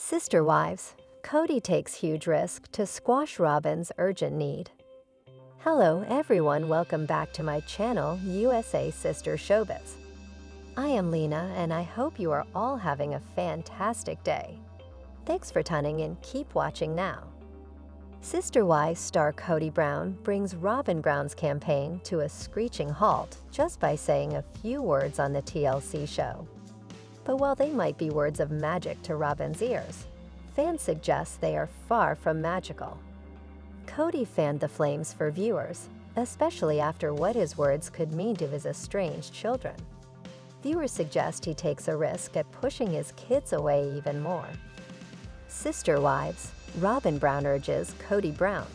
Sister Wives, Kody takes huge risk to squash Robyn's urgent need. Hello everyone, welcome back to my channel USA Sister Showbiz. I am Lena and I hope you are all having a fantastic day. Thanks for tuning in, keep watching now. Sister Wives star Kody Brown brings Robyn Brown's campaign to a screeching halt just by saying a few words on the TLC show. But while they might be words of magic to Robyn's ears, fans suggest they are far from magical. Kody fanned the flames for viewers, especially after what his words could mean to his estranged children. Viewers suggest he takes a risk at pushing his kids away even more. Sister Wives, Robyn Brown urges Kody Brown.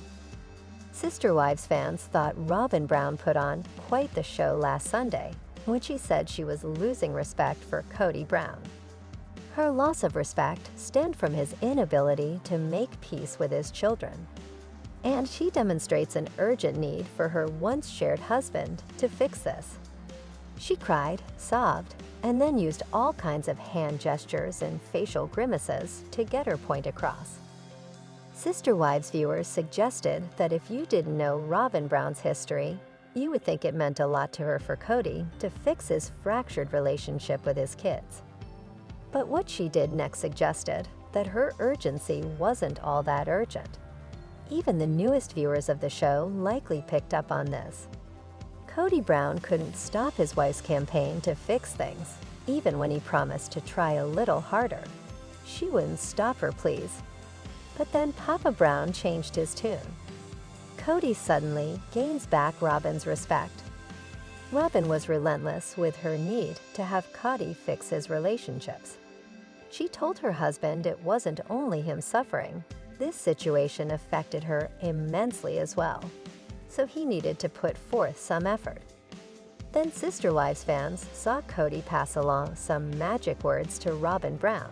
Sister Wives fans thought Robyn Brown put on quite the show last Sunday when she said she was losing respect for Kody Brown. Her loss of respect stemmed from his inability to make peace with his children. And she demonstrates an urgent need for her once-shared husband to fix this. She cried, sobbed, and then used all kinds of hand gestures and facial grimaces to get her point across. Sister Wives viewers suggested that if you didn't know Robyn Brown's history, you would think it meant a lot to her for Kody to fix his fractured relationship with his kids. But what she did next suggested that her urgency wasn't all that urgent. Even the newest viewers of the show likely picked up on this. Kody Brown couldn't stop his wife's campaign to fix things, even when he promised to try a little harder. She wouldn't stop her pleas. But then Papa Brown changed his tune. Kody suddenly gains back Robyn's respect. Robyn was relentless with her need to have Kody fix his relationships. She told her husband it wasn't only him suffering. This situation affected her immensely as well, so he needed to put forth some effort. Then Sister Wives fans saw Kody pass along some magic words to Robyn Brown.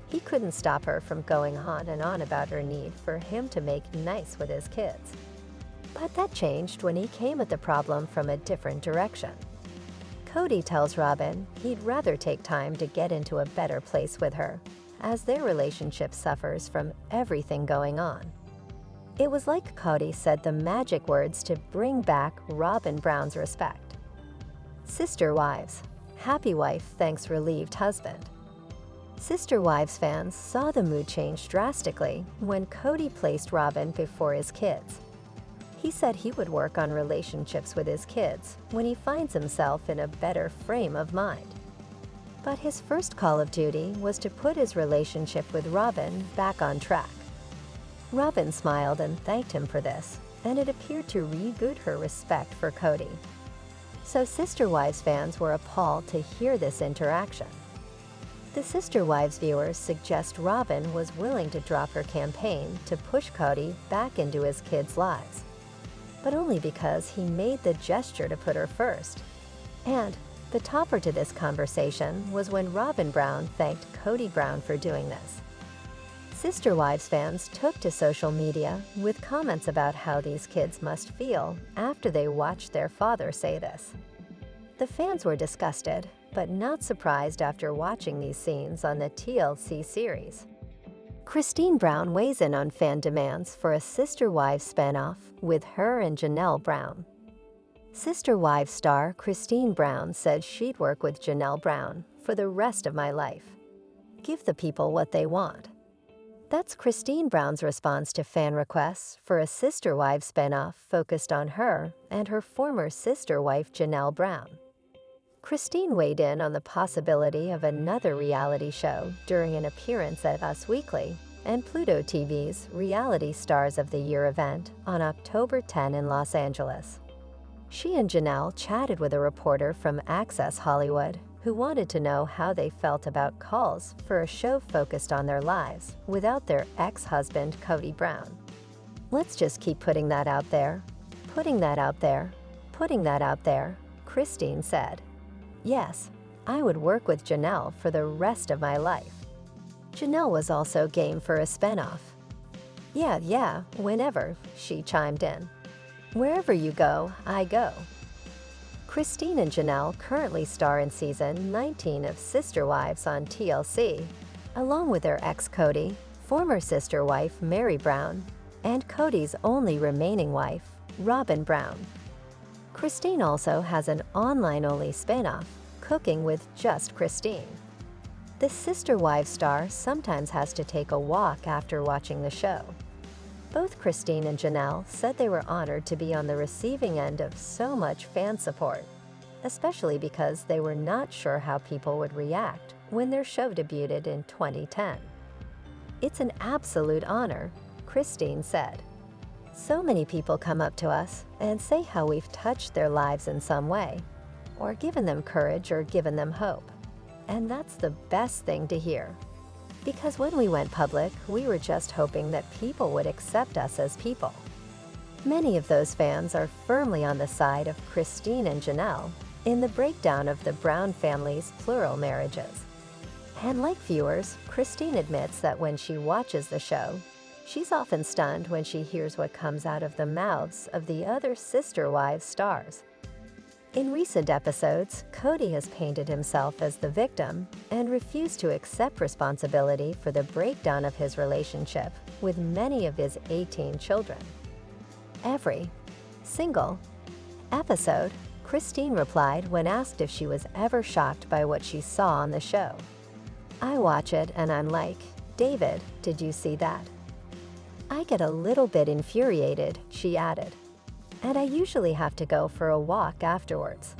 He couldn't stop her from going on and on about her need for him to make nice with his kids. But that changed when he came at the problem from a different direction. Kody tells Robyn he'd rather take time to get into a better place with her, as their relationship suffers from everything going on. It was like Kody said the magic words to bring back Robyn Brown's respect. Sister Wives, happy wife thanks relieved husband. Sister Wives fans saw the mood change drastically when Kody placed Robyn before his kids. He said he would work on relationships with his kids when he finds himself in a better frame of mind. But his first call of duty was to put his relationship with Robyn back on track. Robyn smiled and thanked him for this, and it appeared to reboot her respect for Kody. So Sister Wives fans were appalled to hear this interaction. The Sister Wives viewers suggest Robyn was willing to drop her campaign to push Kody back into his kids' lives, but only because he made the gesture to put her first. And the topper to this conversation was when Robyn Brown thanked Kody Brown for doing this. Sister Wives fans took to social media with comments about how these kids must feel after they watched their father say this. The fans were disgusted, but not surprised after watching these scenes on the TLC series. Christine Brown weighs in on fan demands for a Sister Wives spinoff with her and Janelle Brown. Sister Wives star Christine Brown said she'd work with Janelle Brown for the rest of my life. Give the people what they want. That's Christine Brown's response to fan requests for a Sister Wives spinoff focused on her and her former sister wife Janelle Brown. Christine weighed in on the possibility of another reality show during an appearance at Us Weekly and Pluto TV's Reality Stars of the Year event on October 10 in Los Angeles. She and Janelle chatted with a reporter from Access Hollywood who wanted to know how they felt about calls for a show focused on their lives without their ex-husband Kody Brown. Let's just keep putting that out there, putting that out there, putting that out there, Christine said. Yes, I would work with Janelle for the rest of my life. Janelle was also game for a spinoff. Yeah, whenever, she chimed in. Wherever you go, I go. Christine and Janelle currently star in season 19 of Sister Wives on TLC, along with their ex Kody, former sister wife Mary Brown, and Kody's only remaining wife, Robyn Brown. Christine also has an online-only spin-off, Cooking with Just Christine. The Sister Wives star sometimes has to take a walk after watching the show. Both Christine and Janelle said they were honored to be on the receiving end of so much fan support, especially because they were not sure how people would react when their show debuted in 2010. "It's an absolute honor," Christine said. "So many people come up to us and say how we've touched their lives in some way, or given them courage or given them hope. And that's the best thing to hear. Because when we went public, we were just hoping that people would accept us as people." Many of those fans are firmly on the side of Christine and Janelle in the breakdown of the Brown family's plural marriages. And like viewers, Christine admits that when she watches the show, she's often stunned when she hears what comes out of the mouths of the other Sister Wives stars. In recent episodes, Kody has painted himself as the victim and refused to accept responsibility for the breakdown of his relationship with many of his 18 children. Every single episode, Christine replied when asked if she was ever shocked by what she saw on the show. "I watch it and I'm like, David, did you see that? I get a little bit infuriated," she added. "And I usually have to go for a walk afterwards.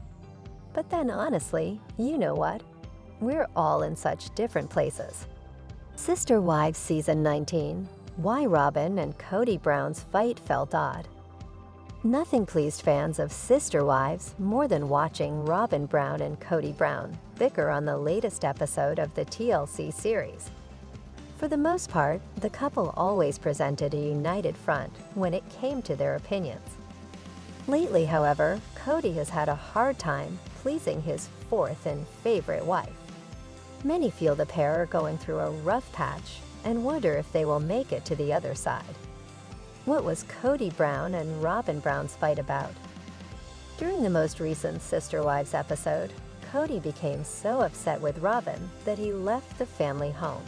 But then honestly, you know what? We're all in such different places." Sister Wives Season 19, Why Robyn and Kody Brown's fight felt odd. Nothing pleased fans of Sister Wives more than watching Robyn Brown and Kody Brown bicker on the latest episode of the TLC series. For the most part, the couple always presented a united front when it came to their opinions. Lately, however, Kody has had a hard time pleasing his fourth and favorite wife. Many feel the pair are going through a rough patch and wonder if they will make it to the other side. What was Kody Brown and Robyn Brown's fight about? During the most recent Sister Wives episode, Kody became so upset with Robyn that he left the family home.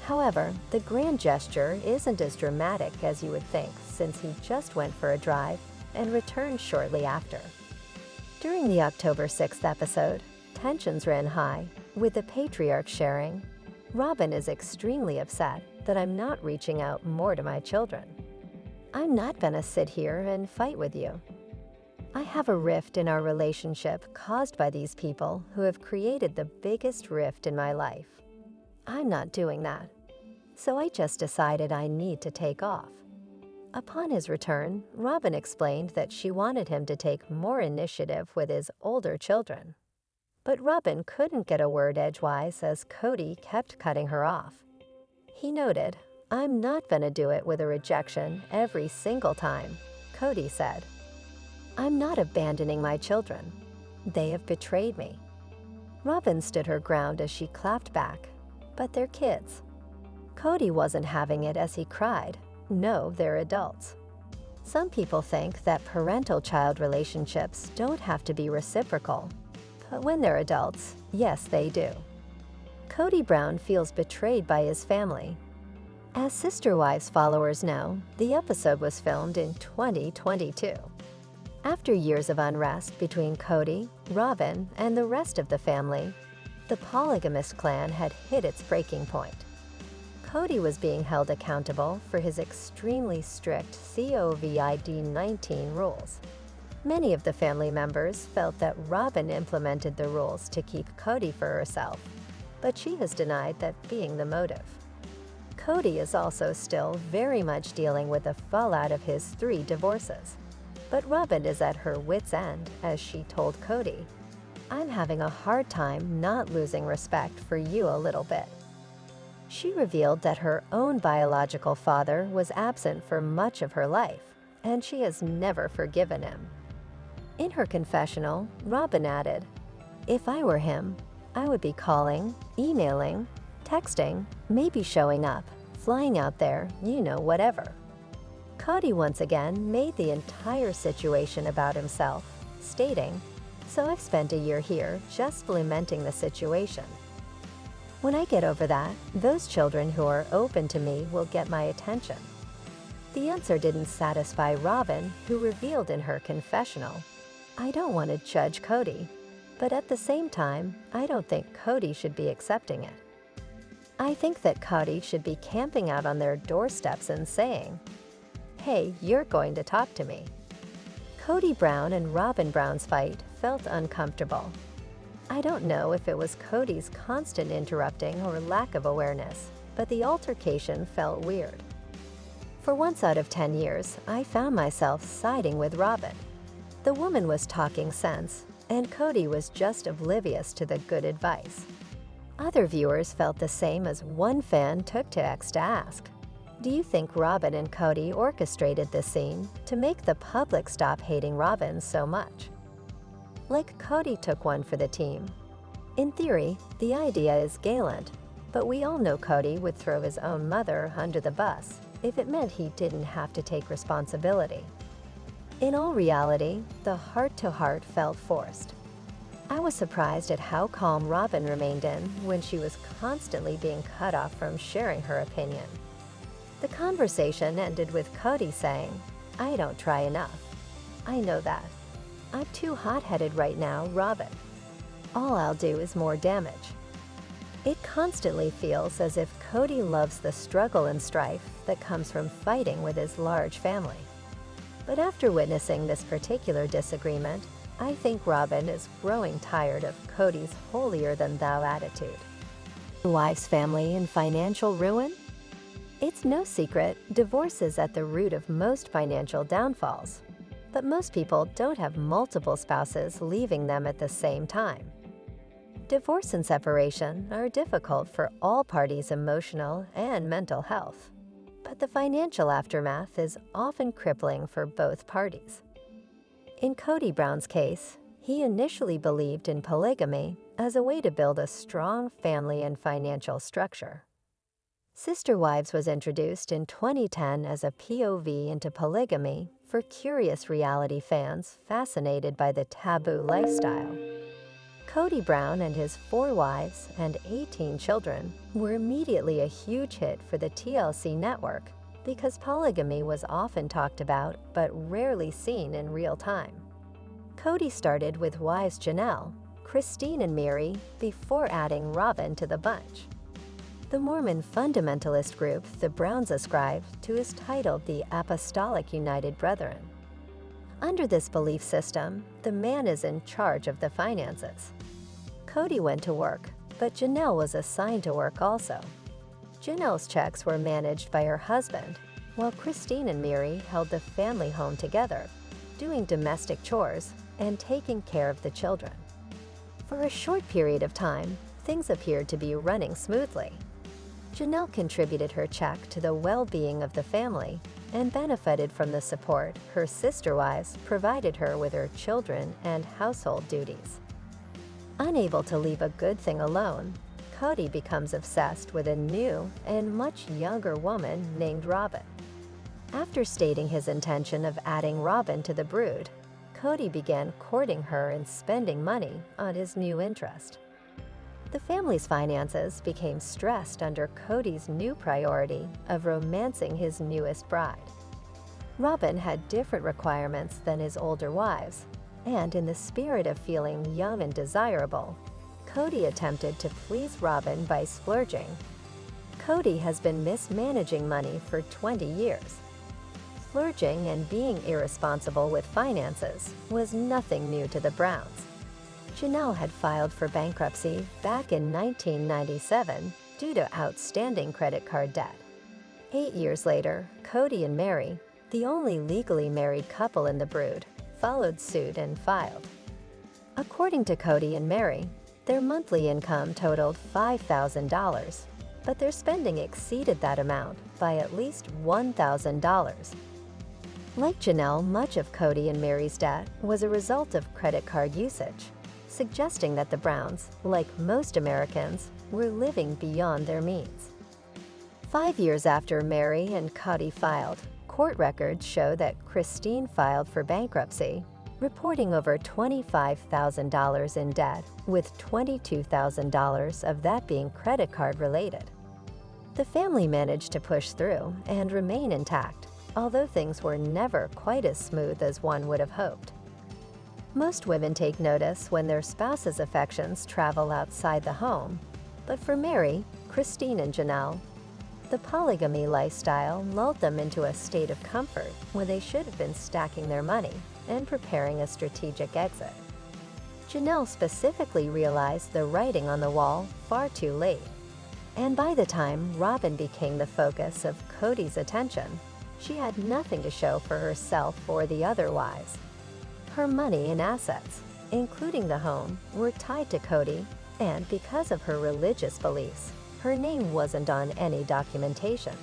However, the grand gesture isn't as dramatic as you would think, since he just went for a drive and returned shortly after. During the October 6th episode, tensions ran high, with the patriarch sharing, "Robyn is extremely upset that I'm not reaching out more to my children. I'm not gonna sit here and fight with you. I have a rift in our relationship caused by these people who have created the biggest rift in my life. I'm not doing that. So I just decided I need to take off." Upon his return, Robyn explained that she wanted him to take more initiative with his older children. But Robyn couldn't get a word edgewise as Kody kept cutting her off. He noted, "I'm not gonna do it with a rejection every single time," Kody said. "I'm not abandoning my children. They have betrayed me." Robyn stood her ground as she clapped back, "But they're kids." Kody wasn't having it as he cried, "No, they're adults." Some people think that parental-child relationships don't have to be reciprocal, but when they're adults, yes, they do. Kody Brown feels betrayed by his family. As Sister Wives followers know, the episode was filmed in 2022. After years of unrest between Kody, Robyn, and the rest of the family, the polygamous clan had hit its breaking point. Kody was being held accountable for his extremely strict COVID-19 rules. Many of the family members felt that Robyn implemented the rules to keep Kody for herself, but she has denied that being the motive. Kody is also still very much dealing with the fallout of his 3 divorces. But Robyn is at her wit's end as she told Kody, "I'm having a hard time not losing respect for you a little bit." She revealed that her own biological father was absent for much of her life, and she has never forgiven him. In her confessional, Robyn added, "If I were him, I would be calling, emailing, texting, maybe showing up, flying out there, you know, whatever." Kody once again made the entire situation about himself, stating, "So I've spent a year here just lamenting the situation." When I get over that, those children who are open to me will get my attention." The answer didn't satisfy Robyn, who revealed in her confessional, "I don't want to judge Kody, but at the same time, I don't think Kody should be accepting it. I think that Kody should be camping out on their doorsteps and saying, 'Hey, you're going to talk to me.'" Kody Brown and Robyn Brown's fight felt uncomfortable. I don't know if it was Kody's constant interrupting or lack of awareness, but the altercation felt weird. For once out of 10 years, I found myself siding with Robyn. The woman was talking sense, and Kody was just oblivious to the good advice. Other viewers felt the same as one fan took to X to ask, "Do you think Robyn and Kody orchestrated this scene to make the public stop hating Robyn so much?" Like Kody took one for the team. In theory, the idea is gallant, but we all know Kody would throw his own mother under the bus if it meant he didn't have to take responsibility. In all reality, the heart-to-heart felt forced. I was surprised at how calm Robyn remained in when she was constantly being cut off from sharing her opinion. The conversation ended with Kody saying, "I don't try enough. I know that. I'm too hot-headed right now, Robyn. All I'll do is more damage." It constantly feels as if Kody loves the struggle and strife that comes from fighting with his large family. But after witnessing this particular disagreement, I think Robyn is growing tired of Kody's holier-than-thou attitude. The wife's family in financial ruin? It's no secret, divorce is at the root of most financial downfalls. But most people don't have multiple spouses leaving them at the same time. Divorce and separation are difficult for all parties' emotional and mental health, but the financial aftermath is often crippling for both parties. In Kody Brown's case, he initially believed in polygamy as a way to build a strong family and financial structure. Sister Wives was introduced in 2010 as a POV into polygamy for curious reality fans fascinated by the taboo lifestyle. Kody Brown and his 4 wives and 18 children were immediately a huge hit for the TLC network because polygamy was often talked about but rarely seen in real time. Kody started with wives Janelle, Christine and Mary before adding Robyn to the bunch. The Mormon fundamentalist group the Browns ascribe to is titled the Apostolic United Brethren. Under this belief system, the man is in charge of the finances. Kody went to work, but Janelle was assigned to work also. Janelle's checks were managed by her husband, while Christine and Mary held the family home together, doing domestic chores and taking care of the children. For a short period of time, things appeared to be running smoothly. Janelle contributed her check to the well-being of the family and benefited from the support her sister wives provided her with her children and household duties. Unable to leave a good thing alone, Kody becomes obsessed with a new and much younger woman named Robyn. After stating his intention of adding Robyn to the brood, Kody began courting her and spending money on his new interest. The family's finances became stressed under Kody's new priority of romancing his newest bride. Robyn had different requirements than his older wives, and in the spirit of feeling young and desirable, Kody attempted to please Robyn by splurging. Kody has been mismanaging money for 20 years. Splurging and being irresponsible with finances was nothing new to the Browns. Janelle had filed for bankruptcy back in 1997 due to outstanding credit card debt. 8 years later, Kody and Mary, the only legally married couple in the brood, followed suit and filed. According to Kody and Mary, their monthly income totaled $5,000, but their spending exceeded that amount by at least $1,000. Like Janelle, much of Kody and Mary's debt was a result of credit card usage, suggesting that the Browns, like most Americans, were living beyond their means. 5 years after Mary and Kody filed, court records show that Christine filed for bankruptcy, reporting over $25,000 in debt, with $22,000 of that being credit card related. The family managed to push through and remain intact, although things were never quite as smooth as one would have hoped. Most women take notice when their spouse's affections travel outside the home, but for Mary, Christine, and Janelle, the polygamy lifestyle lulled them into a state of comfort when they should have been stacking their money and preparing a strategic exit. Janelle specifically realized the writing on the wall far too late, and by the time Robyn became the focus of Kody's attention, she had nothing to show for herself or the other wives. Her money and assets, including the home, were tied to Kody, and because of her religious beliefs, her name wasn't on any documentation.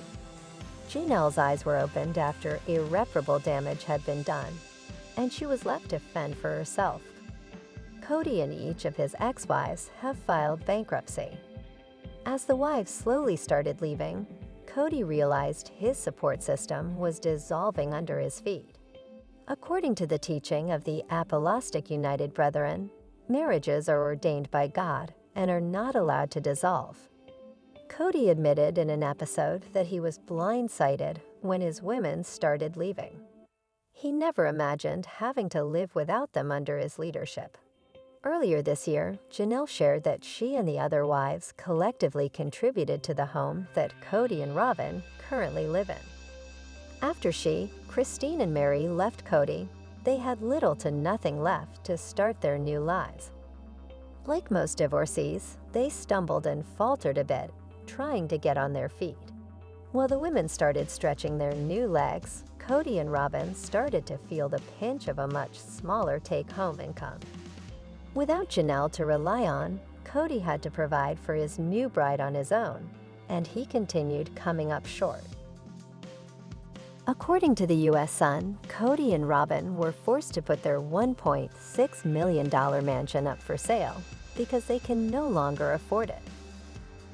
Janelle's eyes were opened after irreparable damage had been done, and she was left to fend for herself. Kody and each of his ex-wives have filed bankruptcy. As the wives slowly started leaving, Kody realized his support system was dissolving under his feet. According to the teaching of the Apostolic United Brethren, marriages are ordained by God and are not allowed to dissolve. Kody admitted in an episode that he was blindsided when his women started leaving. He never imagined having to live without them under his leadership. Earlier this year, Janelle shared that she and the other wives collectively contributed to the home that Kody and Robyn currently live in. After she, Christine, and Mary left Kody, they had little to nothing left to start their new lives. Like most divorcees, they stumbled and faltered a bit, trying to get on their feet. While the women started stretching their new legs, Kody and Robyn started to feel the pinch of a much smaller take-home income. Without Janelle to rely on, Kody had to provide for his new bride on his own, and he continued coming up short. According to the U.S. Sun, Kody and Robyn were forced to put their $1.6 million mansion up for sale because they can no longer afford it.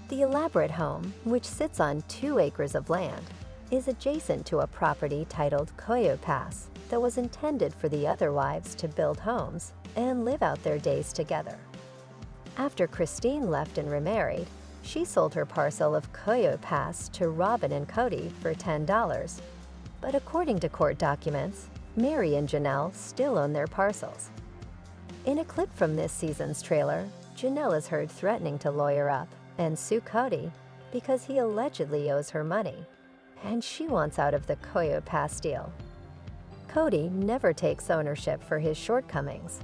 The elaborate home, which sits on 2 acres of land, is adjacent to a property titled Kody Pass that was intended for the other wives to build homes and live out their days together. After Christine left and remarried, she sold her parcel of Kody Pass to Robyn and Kody for $10. But according to court documents, Mary and Janelle still own their parcels. In a clip from this season's trailer, Janelle is heard threatening to lawyer up and sue Kody because he allegedly owes her money, and she wants out of the Kody Pass deal. Kody never takes ownership for his shortcomings.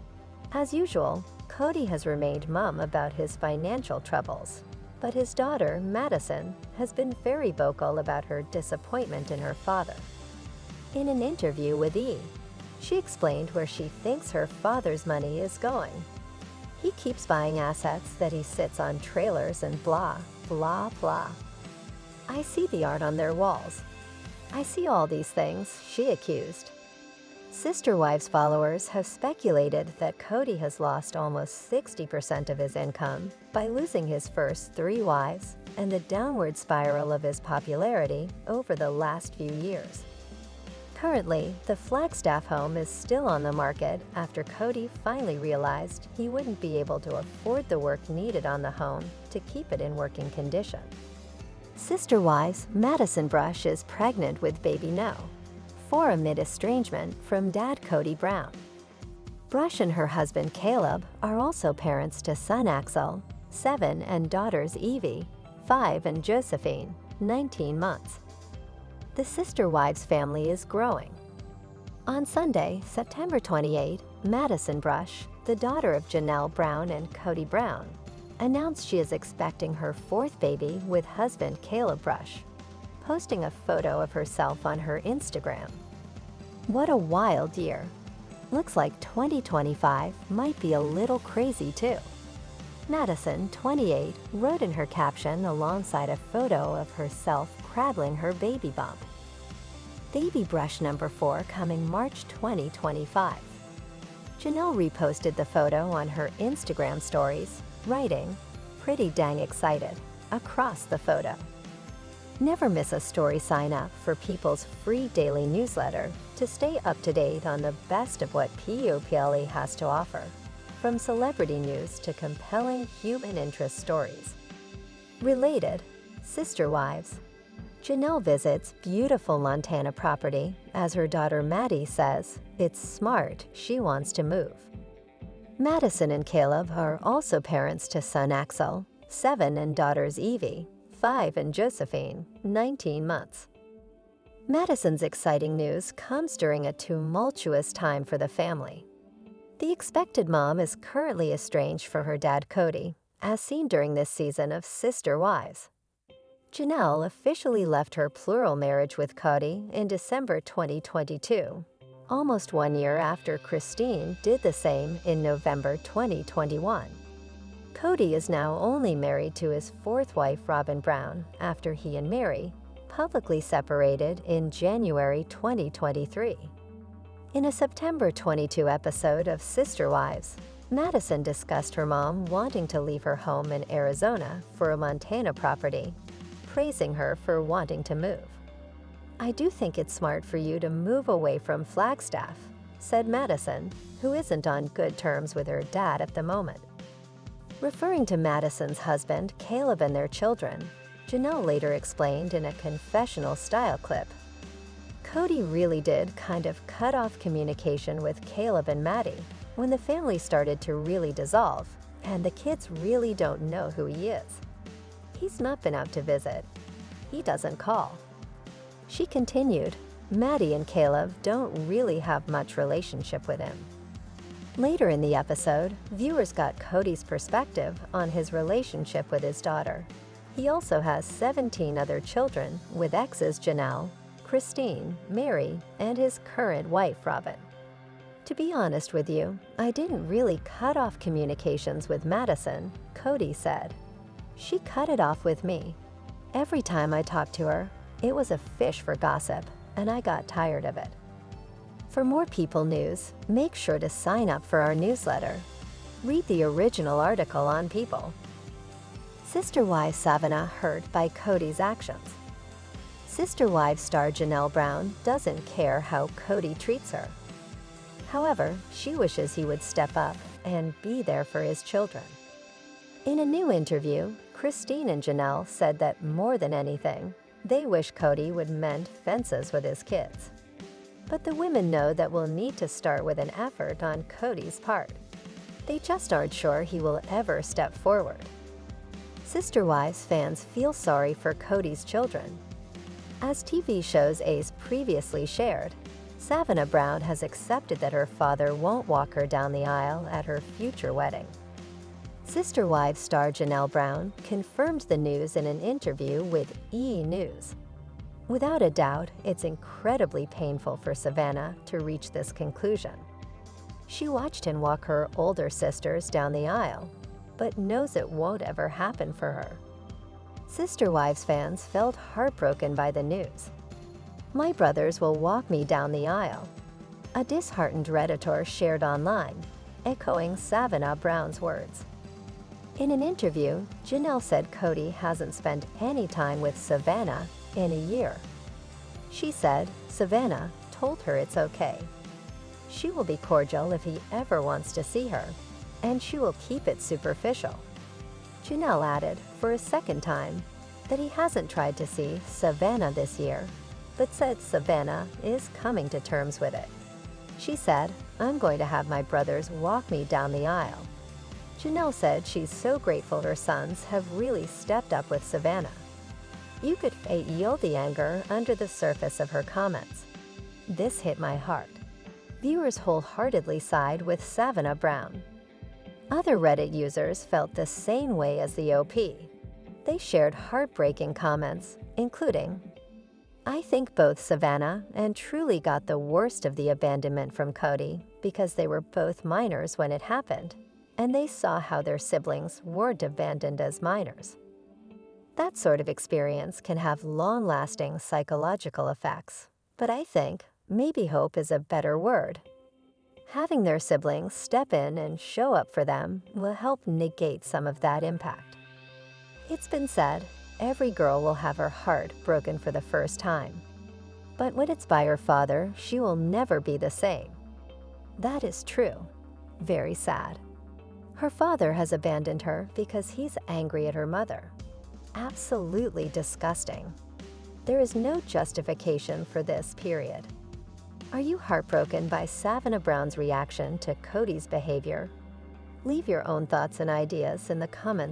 As usual, Kody has remained mum about his financial troubles, but his daughter, Madison, has been very vocal about her disappointment in her father. In an interview with E!, she explained where she thinks her father's money is going. He keeps buying assets that he sits on trailers and blah, blah, blah. I see the art on their walls. I see all these things, she accused. Sister Wives followers have speculated that Kody has lost almost 60% of his income by losing his first 3 wives and the downward spiral of his popularity over the last few years. Currently, the Flagstaff home is still on the market after Kody finally realized he wouldn't be able to afford the work needed on the home to keep it in working condition. Sister Wives Madison Brush is pregnant with baby No, 4 amid estrangement from dad Kody Brown. Brush and her husband Caleb are also parents to son Axel, 7, and daughters Evie, 5, and Josephine, 19 months. The Sister Wives family is growing. On Sunday, September 28, Madison Brush, the daughter of Janelle Brown and Kody Brown, announced she is expecting her 4th baby with husband Caleb Brush, posting a photo of herself on her Instagram. What a wild year. Looks like 2025 might be a little crazy too. Madison, 28, wrote in her caption alongside a photo of herself cradling her baby bump. Baby Brush number 4 coming March 2025. Janelle reposted the photo on her Instagram stories, writing, "Pretty dang excited," across the photo. Never miss a story. Sign up for People's free daily newsletter to stay up to date on the best of what POPLE has to offer, from celebrity news to compelling human interest stories. Related, Sister Wives. Janelle visits beautiful Montana property as her daughter Maddie says it's smart she wants to move. Madison and Caleb are also parents to son Axel, 7, and daughters Evie, 5, and Josephine, 19 months. Madison's exciting news comes during a tumultuous time for the family. The expected mom is currently estranged from her dad Kody, as seen during this season of Sister Wives. Janelle officially left her plural marriage with Kody in December 2022, almost 1 year after Christine did the same in November 2021. Kody is now only married to his 4th wife Robyn Brown after he and Mary publicly separated in January 2023. In a September 22 episode of Sister Wives, Madison discussed her mom wanting to leave her home in Arizona for a Montana property, praising her for wanting to move. "I do think it's smart for you to move away from Flagstaff," said Madison, who isn't on good terms with her dad at the moment. Referring to Madison's husband, Caleb, and their children, Janelle later explained in a confessional-style clip, "Kody really did kind of cut off communication with Caleb and Maddie when the family started to really dissolve, and the kids really don't know who he is. He's not been out to visit. He doesn't call." She continued, "Maddie and Caleb don't really have much relationship with him." Later in the episode, viewers got Kody's perspective on his relationship with his daughter. He also has 17 other children with exes Janelle, Christine, Mary, and his current wife Robyn. "To be honest with you, I didn't really cut off communications with Madison," Kody said. "She cut it off with me. Every time I talked to her, it was a fish for gossip, and I got tired of it." For more People news, make sure to sign up for our newsletter. Read the original article on People. Sister Wives Savannah hurt by Kody's actions. Sister Wives star Janelle Brown doesn't care how Kody treats her. However, she wishes he would step up and be there for his children. In a new interview, Christine and Janelle said that more than anything, they wish Kody would mend fences with his kids. But the women know that we'll need to start with an effort on Kody's part. They just aren't sure he will ever step forward. Sister Wives fans feel sorry for Kody's children. As TV shows Ace previously shared, Savannah Brown has accepted that her father won't walk her down the aisle at her future wedding. Sister Wives star Janelle Brown confirmed the news in an interview with E! News. "Without a doubt, it's incredibly painful for Savannah to reach this conclusion. She watched him walk her older sisters down the aisle, but knows it won't ever happen for her." Sister Wives fans felt heartbroken by the news. "My brothers will walk me down the aisle," a disheartened Redditor shared online, echoing Savannah Brown's words. In an interview, Janelle said Kody hasn't spent any time with Savannah in a year. She said Savannah told her it's okay. She will be cordial if he ever wants to see her, and she will keep it superficial. Janelle added, for a second time, that he hasn't tried to see Savannah this year, but said Savannah is coming to terms with it. She said, "I'm going to have my brothers walk me down the aisle." Janelle said she's so grateful her sons have really stepped up with Savannah. You could feel the anger under the surface of her comments. "This hit my heart." Viewers wholeheartedly side with Savannah Brown. Other Reddit users felt the same way as the OP. They shared heartbreaking comments, including, "I think both Savannah and Truly got the worst of the abandonment from Kody because they were both minors when it happened, and they saw how their siblings weren't abandoned as minors." That sort of experience can have long-lasting psychological effects, but I think maybe hope is a better word. Having their siblings step in and show up for them will help negate some of that impact. It's been said, Every girl will have her heart broken for the first time. But when it's by her father, she will never be the same. That is true. Very sad. Her father has abandoned her because he's angry at her mother. Absolutely disgusting. There is no justification for this, period. Are you heartbroken by Savannah Brown's reaction to Kody's behavior? Leave your own thoughts and ideas in the comments